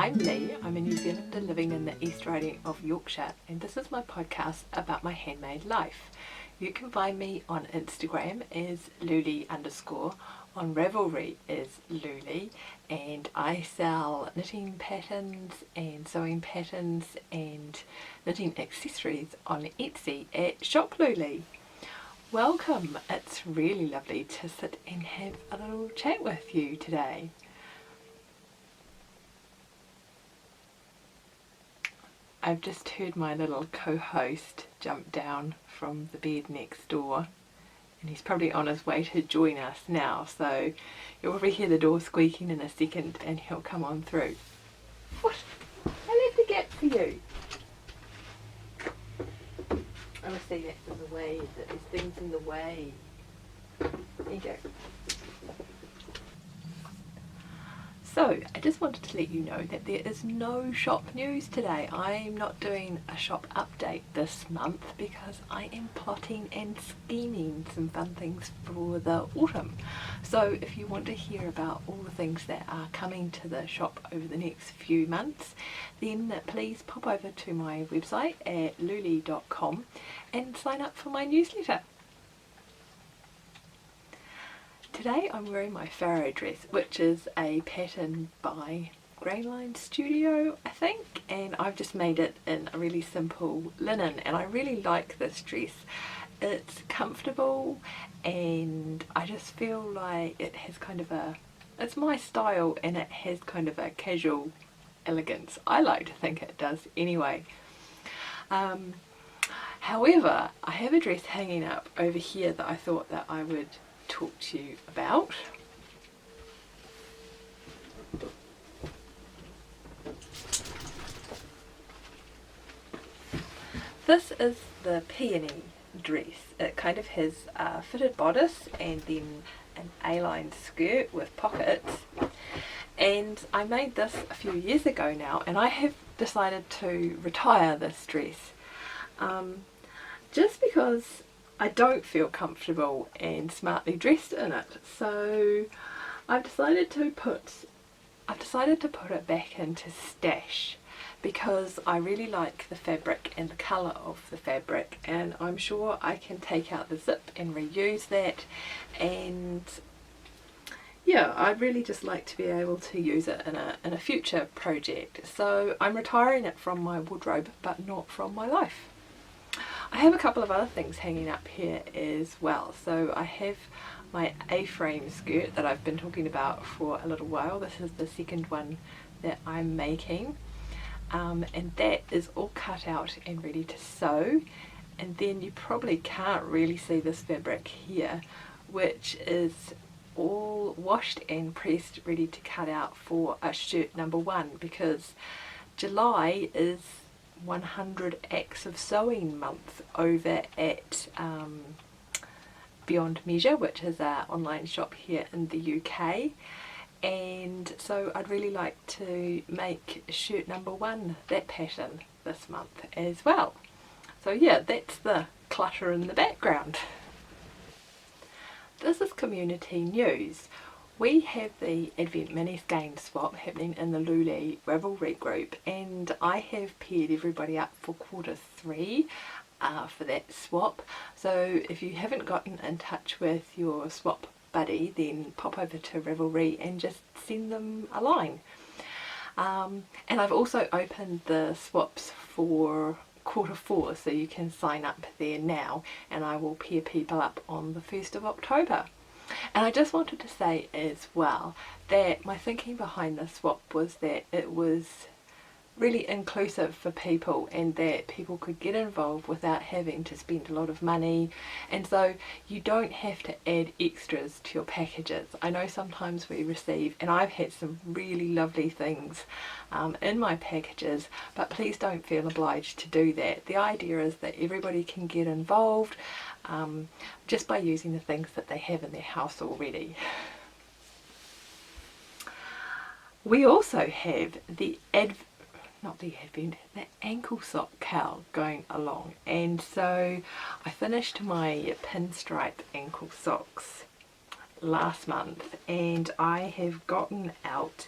I'm Lee. I'm a New Zealander living in the East Riding of Yorkshire, and this is my podcast about my handmade life. You can find me on Instagram as Louleigh_, on Ravelry as Louleigh, and I sell knitting patterns and sewing patterns and knitting accessories on Etsy at Shop Louleigh. Welcome! It's really lovely to sit and have a little chat with you today. I've just heard my little co-host jump down from the bed next door, and he's probably on his way to join us now, so you'll probably hear the door squeaking in a second and he'll come on through. What? I left a gap for you. I must see that there's a way, that there's things in the way. There you go. So, I just wanted to let you know that there is no shop news today. I'm not doing a shop update this month because I am plotting and scheming some fun things for the autumn. So if you want to hear about all the things that are coming to the shop over the next few months, then please pop over to my website at louleigh.com and sign up for my newsletter. Today I'm wearing my Pharaoh dress, which is a pattern by Grainline Studio, I think, and I've just made it in a really simple linen, and I really like this dress. It's comfortable and I just feel like it has kind of it's my style, and it has kind of a casual elegance. I like to think it does anyway. However, I have a dress hanging up over here that I thought that I would talk to you about. This is the Peony Dress. It kind of has a fitted bodice and then an A-line skirt with pockets, and I made this a few years ago now, and I have decided to retire this dress just because I don't feel comfortable and smartly dressed in it. So I've decided to put it back into stash because I really like the fabric and the colour of the fabric, and I'm sure I can take out the zip and reuse that, and yeah, I'd really just like to be able to use it in a future project. So I'm retiring it from my wardrobe but not from my life. I have a couple of other things hanging up here as well. So I have my A-frame skirt that I've been talking about for a little while. This is the second one that I'm making, and that is all cut out and ready to sew. And then you probably can't really see this fabric here, which is all washed and pressed, ready to cut out for a shirt number 1, because July is 100 Acts of Sewing month over at Beyond Measure, which is our online shop here in the UK, and so I'd really like to make shirt number 1, that pattern, this month as well. So yeah, that's the clutter in the background. This is community news. We have the Advent mini skein swap happening in the Louleigh Ravelry group, and I have paired everybody up for Q3 for that swap. So if you haven't gotten in touch with your swap buddy, then pop over to Ravelry and just send them a line. And I've also opened the swaps for Q4, so you can sign up there now, and I will pair people up on the 1st of October. And I just wanted to say as well that my thinking behind this swap was that it was really inclusive for people, and that people could get involved without having to spend a lot of money, and so you don't have to add extras to your packages. I know sometimes we receive, and I've had some really lovely things in my packages, but please don't feel obliged to do that. The idea is that everybody can get involved just by using the things that they have in their house already. We also have the ankle sock cowl going along, and so I finished my pinstripe ankle socks last month, and I have gotten out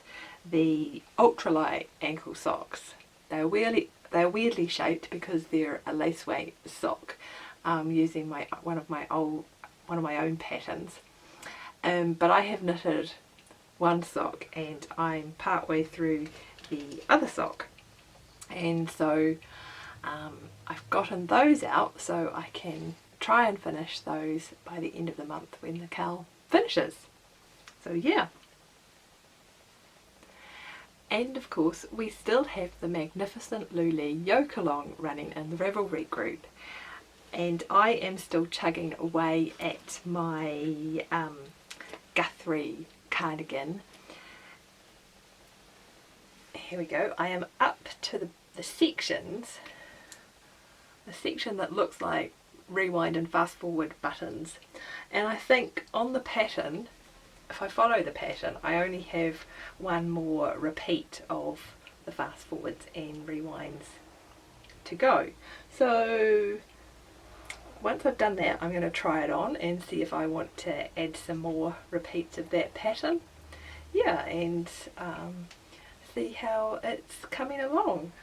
the ultralight ankle socks. They're weirdly shaped because they're a lace weight sock, using one of my own patterns. But I have knitted one sock and I'm part way through the other sock, and so I've gotten those out so I can try and finish those by the end of the month when the cowl finishes. So yeah. And of course we still have the magnificent Louleigh yoke along running in the Ravelry group, and I am still chugging away at my Guthrie cardigan. Here we go. I am up to the section that looks like rewind and fast forward buttons, and I think on the pattern, if I follow the pattern, I only have one more repeat of the fast forwards and rewinds to go. So once I've done that, I'm going to try it on and see if I want to add some more repeats of that pattern. Yeah, and see how it's coming along.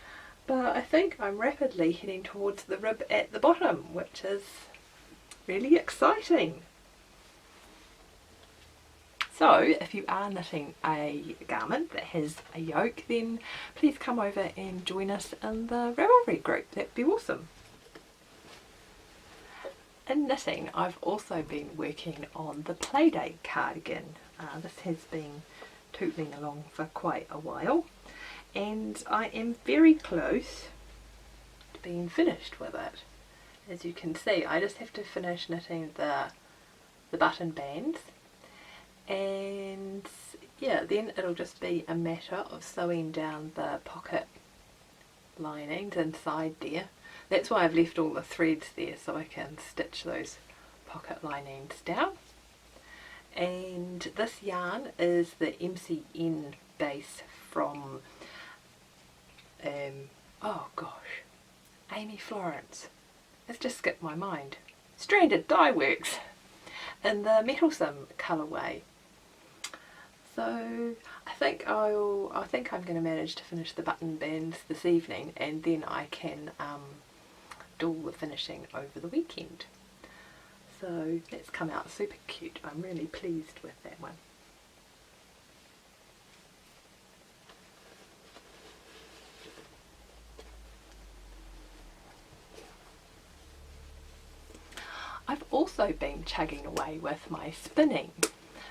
But I think I'm rapidly heading towards the rib at the bottom, which is really exciting. So if you are knitting a garment that has a yoke, then please come over and join us in the Ravelry group. That'd be awesome. In knitting, I've also been working on the Playdate cardigan. This has been tootling along for quite a while, and I am very close to being finished with it. As you can see, I just have to finish knitting the button bands, and yeah, then it'll just be a matter of sewing down the pocket linings inside there. That's why I've left all the threads there, so I can stitch those pocket linings down. And this yarn is the MCN base from oh gosh, Amy Florence. It's just skipped my mind. Stranded Dye Works in the Metalsome colourway. So I think I'm going to manage to finish the button bands this evening, and then I can do all the finishing over the weekend. So that's come out super cute. I'm really pleased with that one. I've also been chugging away with my spinning.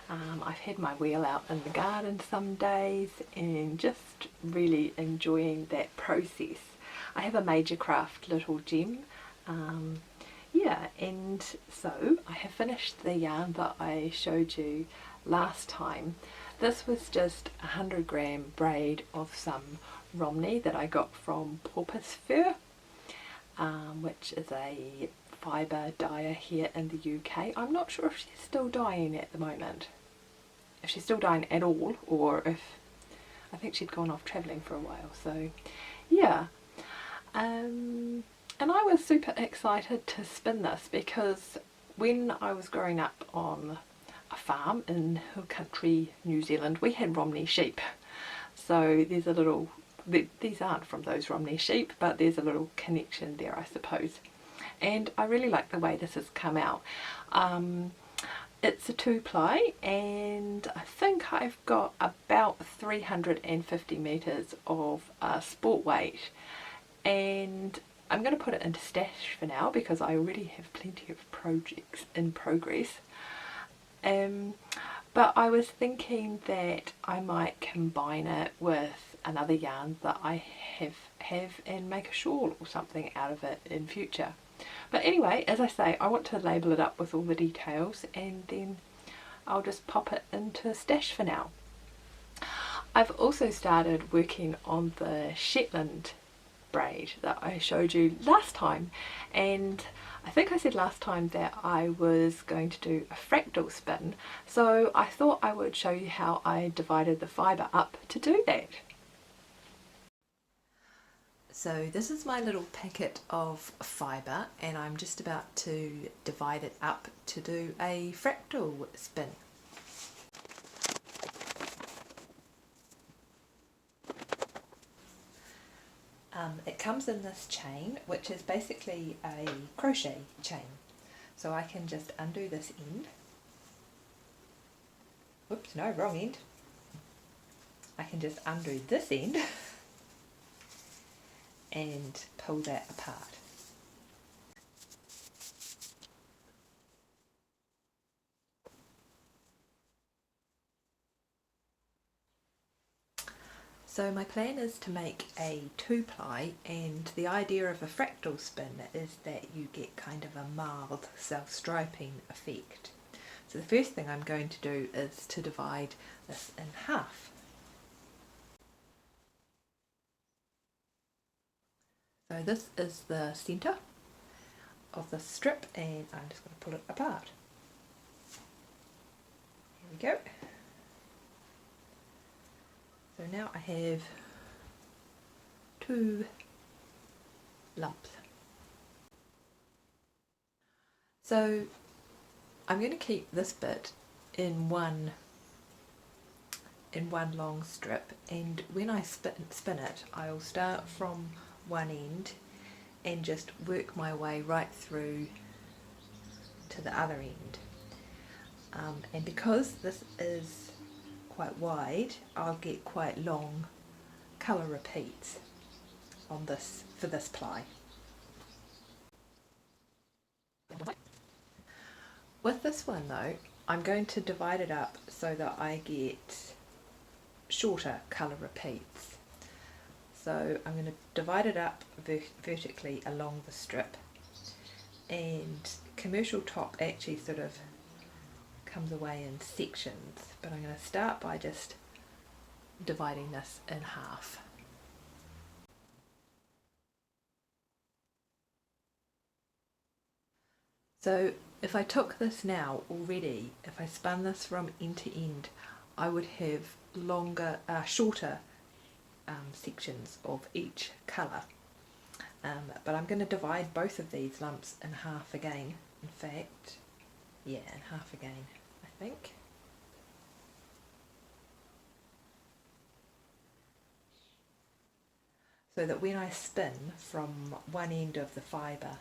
I've had my wheel out in the garden some days and just really enjoying that process. I have a Major Craft little gem. Yeah, and so I have finished the yarn that I showed you last time. This was just a 100-gram braid of some Romney that I got from Porpoise Fur, which is a fibre dyer here in the UK. I'm not sure if she's still dyeing at the moment, if she's still dyeing at all, or if I think she'd gone off travelling for a while. So yeah, and I was super excited to spin this because when I was growing up on a farm in hill country New Zealand, we had Romney sheep. So there's a little, these aren't from those Romney sheep, but there's a little connection there, I suppose. And I really like the way this has come out. It's a 2-ply, and I think I've got about 350 metres of sport weight, and I'm going to put it into stash for now because I already have plenty of projects in progress. But I was thinking that I might combine it with another yarn that I have and make a shawl or something out of it in future. But anyway, as I say, I want to label it up with all the details, and then I'll just pop it into stash for now. I've also started working on the Shetland braid that I showed you last time, and I think I said last time that I was going to do a fractal spin, so I thought I would show you how I divided the fibre up to do that. So this is my little packet of fibre, and I'm just about to divide it up to do a fractal spin. It comes in this chain, which is basically a crochet chain. So I can just undo this end. Oops, no, wrong end. I can just undo this end and pull that apart. So my plan is to make a 2-ply, and the idea of a fractal spin is that you get kind of a mild self-striping effect. So the first thing I'm going to do is to divide this in half. So this is the centre of the strip, and I'm just going to pull it apart. Here we go. So now I have 2 lumps. So I'm going to keep this bit in one long strip, and when I spin it, I'll start from one end and just work my way right through to the other end. And because this is quite wide, I'll get quite long colour repeats on this for this ply. With this one though, I'm going to divide it up so that I get shorter colour repeats. So I'm going to divide it up vertically along the strip, and commercial top actually sort of comes away in sections, but I'm going to start by just dividing this in half. So if I took this now already, if I spun this from end to end, I would have shorter sections of each colour. But I'm going to divide both of these lumps in half again. In fact, yeah, in half again, I think. So that when I spin from one end of the fibre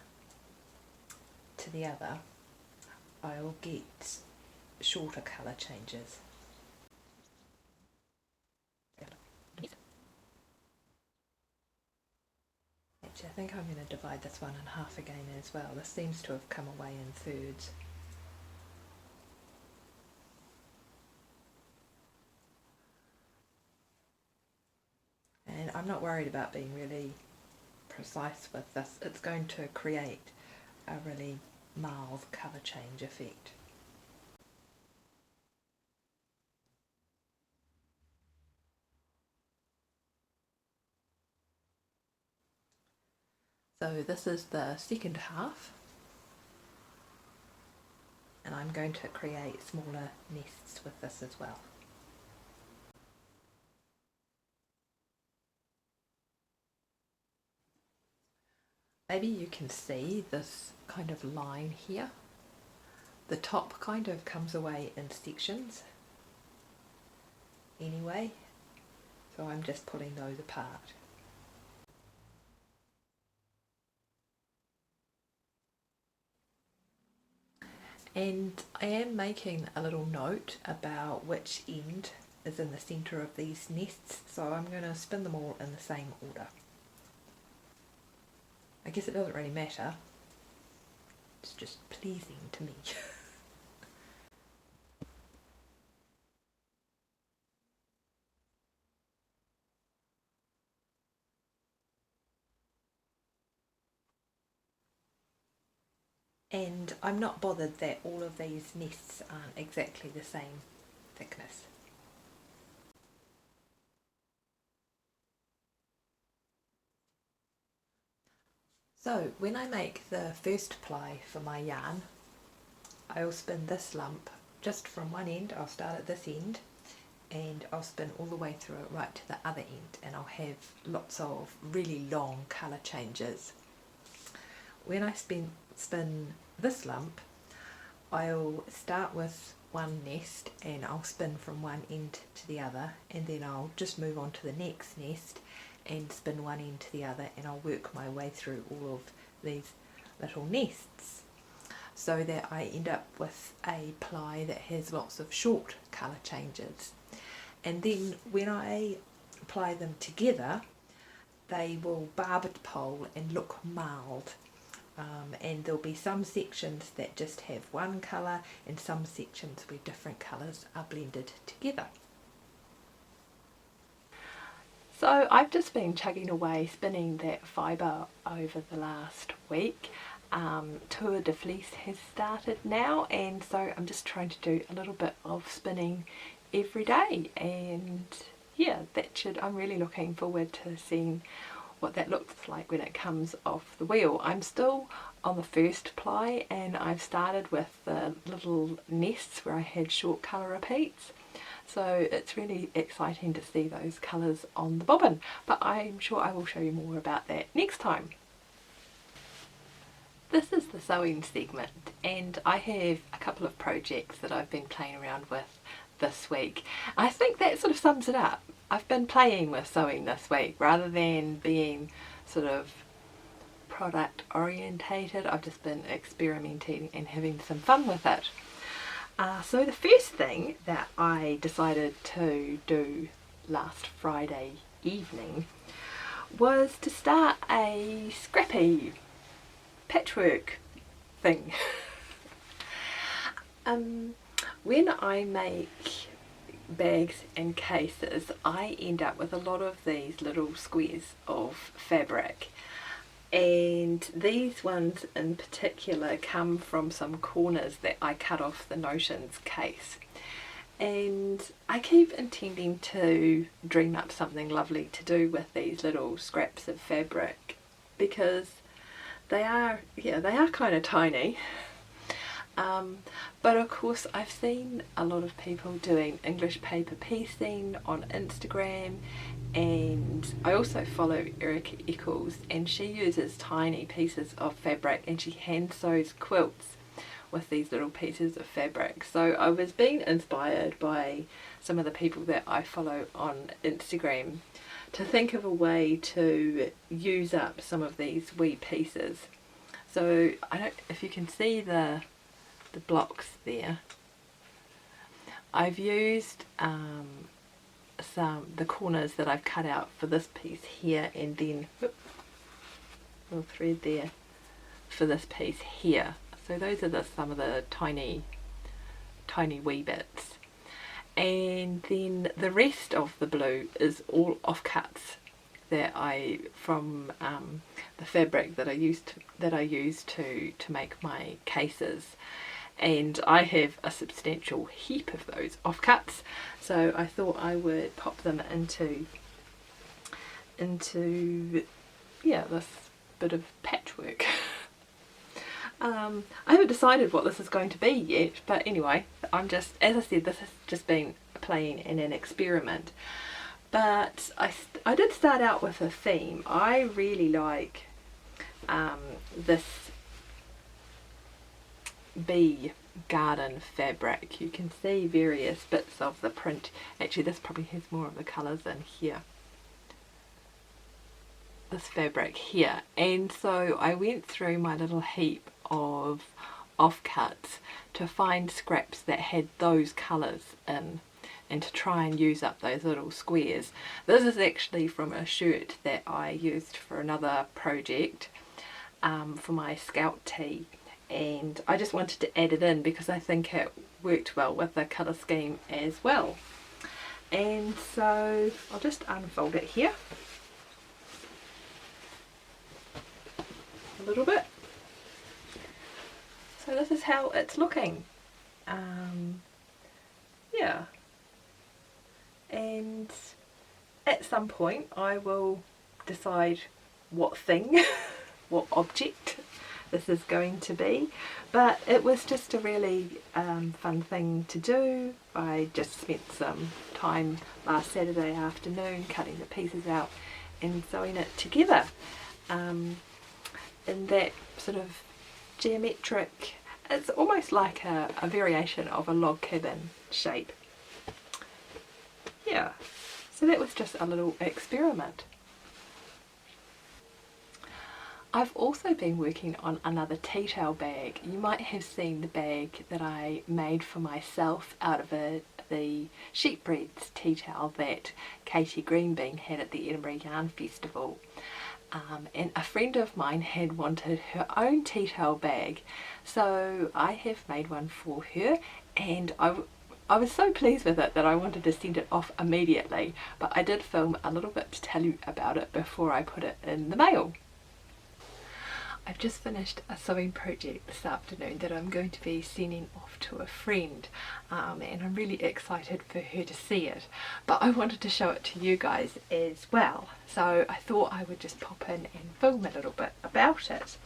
to the other, I'll get shorter colour changes. Actually, I think I'm going to divide this one in half again as well. This seems to have come away in thirds. And I'm not worried about being really precise with this. It's going to create a really mild colour change effect. So this is the second half, and I'm going to create smaller nests with this as well. Maybe you can see this kind of line here. The top kind of comes away in sections anyway, so I'm just pulling those apart. And I am making a little note about which end is in the centre of these nests, so I'm going to spin them all in the same order. I guess it doesn't really matter, it's just pleasing to me. And I'm not bothered that all of these nests aren't exactly the same thickness. So when I make the first ply for my yarn, I'll spin this lump just from one end. I'll start at this end and I'll spin all the way through it right to the other end, and I'll have lots of really long colour changes. When I spin this lump, I'll start with one nest and I'll spin from one end to the other, and then I'll just move on to the next nest, and spin one end to the other, and I'll work my way through all of these little nests so that I end up with a ply that has lots of short colour changes. And then when I apply them together, they will barb pole and look marled. And there'll be some sections that just have one colour and some sections where different colours are blended together. So I've just been chugging away spinning that fibre over the last week. Tour de Fleece has started now, and so I'm just trying to do a little bit of spinning every day, and yeah, I'm really looking forward to seeing what that looks like when it comes off the wheel. I'm still on the first ply, and I've started with the little nests where I had short colour repeats, so it's really exciting to see those colours on the bobbin, but I'm sure I will show you more about that next time. This is the sewing segment, and I have a couple of projects that I've been playing around with this week. I think that sort of sums it up. I've been playing with sewing this week rather than being sort of product orientated. I've just been experimenting and having some fun with it. So the first thing that I decided to do last Friday evening was to start a Scrappy Patchwork thing. When I make bags and cases, I end up with a lot of these little squares of fabric, and these ones in particular come from some corners that I cut off the Notions case, and I keep intending to dream up something lovely to do with these little scraps of fabric, because they are kind of tiny. But of course I've seen a lot of people doing English paper piecing on Instagram, and I also follow Erica Eccles, and she uses tiny pieces of fabric and she hand sews quilts with these little pieces of fabric. So I was being inspired by some of the people that I follow on Instagram to think of a way to use up some of these wee pieces. So I don't know if you can see the blocks there. I've used the corners that I've cut out for this piece here, and then little thread there for this piece here. So those are some of the tiny wee bits, and then the rest of the blue is all offcuts that from the fabric that I used to make my cases. And I have a substantial heap of those offcuts, so I thought I would pop them into this bit of patchwork. I haven't decided what this is going to be yet, but anyway, as I said, this has just been playing in an experiment. But I did start out with a theme. I really like this bee garden fabric. You can see various bits of the print. Actually, this probably has more of the colours in here. This fabric here. And so I went through my little heap of offcuts to find scraps that had those colours in, and to try and use up those little squares. This is actually from a shirt that I used for another project, for my Scout tee, and I just wanted to add it in because I think it worked well with the colour scheme as well. And so I'll just unfold it here a little bit. So this is how it's looking. Yeah. And at some point I will decide what thing, what object this is going to be, but it was just a really fun thing to do. I just spent some time last Saturday afternoon cutting the pieces out and sewing it together in that sort of geometric, it's almost like a variation of a log cabin shape. Yeah, so that was just a little experiment. I've also been working on another tea towel bag. You might have seen the bag that I made for myself out of the sheepbreads tea towel that Katie Greenbean had at the Edinburgh Yarn Festival. And a friend of mine had wanted her own tea towel bag, so I have made one for her, and I was so pleased with it that I wanted to send it off immediately, but I did film a little bit to tell you about it before I put it in the mail. I've just finished a sewing project this afternoon that I'm going to be sending off to a friend, and I'm really excited for her to see it, but I wanted to show it to you guys as well, so I thought I would just pop in and film a little bit about it.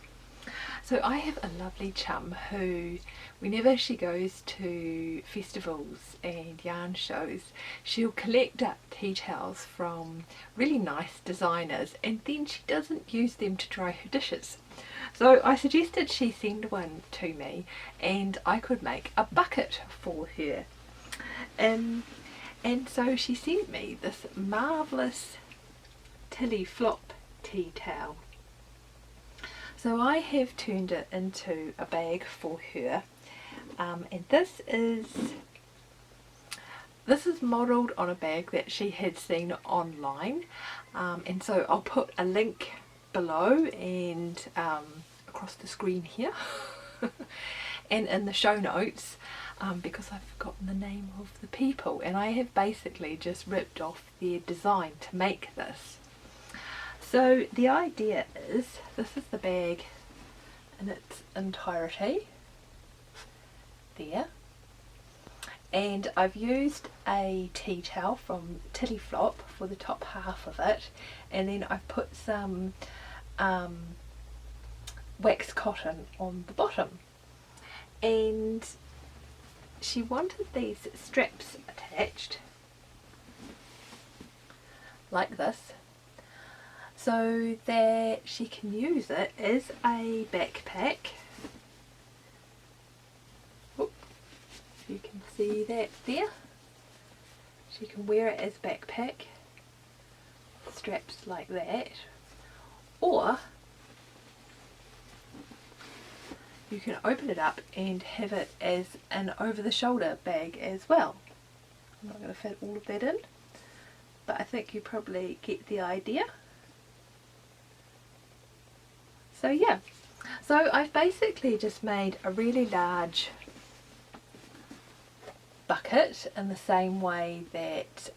So I have a lovely chum who, whenever she goes to festivals and yarn shows, she'll collect up tea towels from really nice designers, and then she doesn't use them to dry her dishes. So I suggested she send one to me and I could make a bucket for her. And so she sent me this marvellous Tilly Flop tea towel. So I have turned it into a bag for her, and this is modelled on a bag that she had seen online, and so I'll put a link below and across the screen here and in the show notes, because I've forgotten the name of the people, and I have basically just ripped off their design to make this. So the idea is, this is the bag in its entirety there, and I've used a tea towel from Tilly Flop for the top half of it, and then I've put some wax cotton on the bottom, and she wanted these straps attached like this, so that she can use it as a backpack. Oh, you can see that there. She can wear it as a backpack, straps like that, or you can open it up and have it as an over-the-shoulder bag as well. I'm not going to fit all of that in, but I think you probably get the idea. So yeah, so I've basically just made a really large bucket in the same way that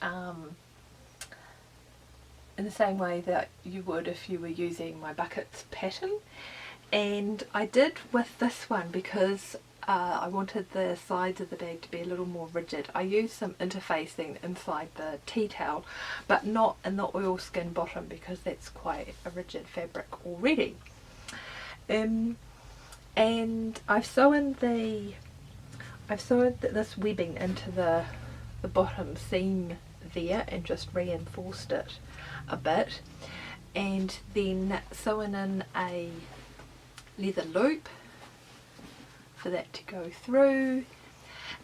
you would if you were using my buckets pattern, and I did with this one because I wanted the sides of the bag to be a little more rigid. I used some interfacing inside the tea towel, but not in the oilskin bottom because that's quite a rigid fabric already. And I've sewn this webbing into the bottom seam there and just reinforced it a bit, and then sewn in a leather loop for that to go through,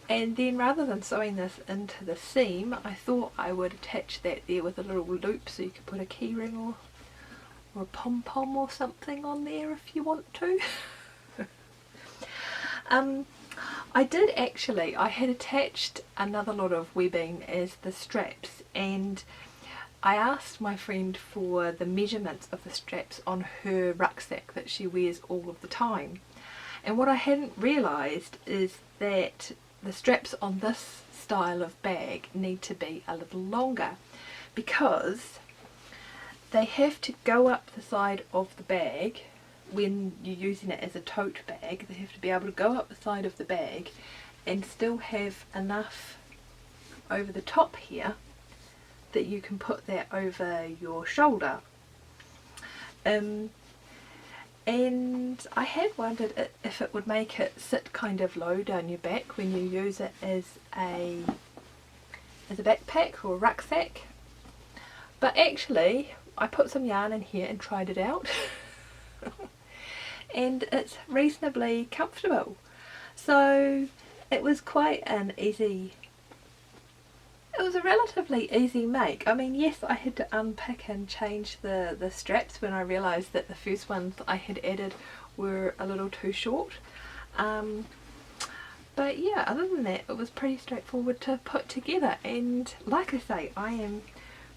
and then rather than sewing this into the seam, I thought I would attach that there with a little loop so you could put a key ring or a pom-pom or something on there if you want to. I had attached another lot of webbing as the straps, and I asked my friend for the measurements of the straps on her rucksack that she wears all of the time, and what I hadn't realised is that the straps on this style of bag need to be a little longer, because they have to go up the side of the bag when you're using it as a tote bag. They have to be able to go up the side of the bag and still have enough over the top here that you can put that over your shoulder. And I had wondered if it would make it sit kind of low down your back when you use it as a backpack or a rucksack, but actually I put some yarn in here and tried it out and it's reasonably comfortable. So it was quite an easy It was a relatively easy make. I mean, yes, I had to unpick and change the straps when I realised that the first ones I had added were a little too short. But yeah, other than that, it was pretty straightforward to put together, and like I say, I am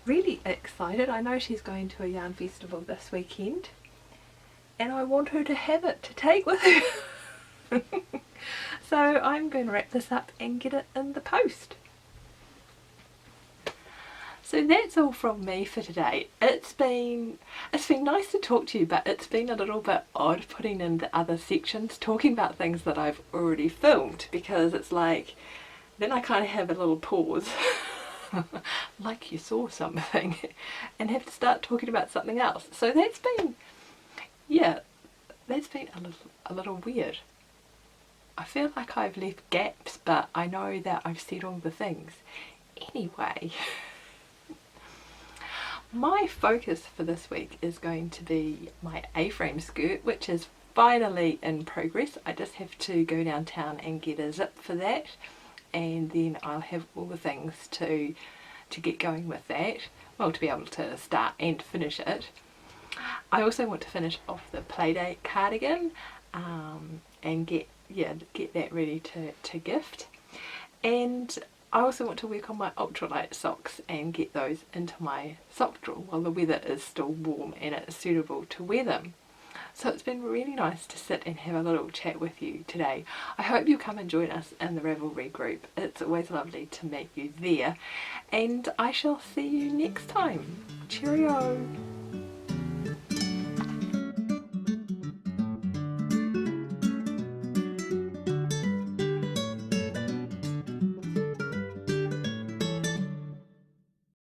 really excited. I know she's going to a yarn festival this weekend, and I want her to have it to take with her. So I'm going to wrap this up and get it in the post. So that's all from me for today. It's been nice to talk to you, but it's been a little bit odd putting in the other sections talking about things that I've already filmed, because it's like then I kind of have a little pause like you saw something and have to start talking about something else. So that's been, yeah, that's been a little weird. I feel like I've left gaps, but I know that I've said all the things. Anyway, my focus for this week is going to be my A-frame skirt, which is finally in progress. I just have to go downtown and get a zip for that, and then I'll have all the things to get going with that. Well, to be able to start and finish it. I also want to finish off the Playdate cardigan and get that ready to gift. And I also want to work on my ultralight socks and get those into my sock drawer while the weather is still warm and it's suitable to wear them. So it's been really nice to sit and have a little chat with you today. I hope you'll come and join us in the Ravelry group. It's always lovely to meet you there, and I shall see you next time. Cheerio!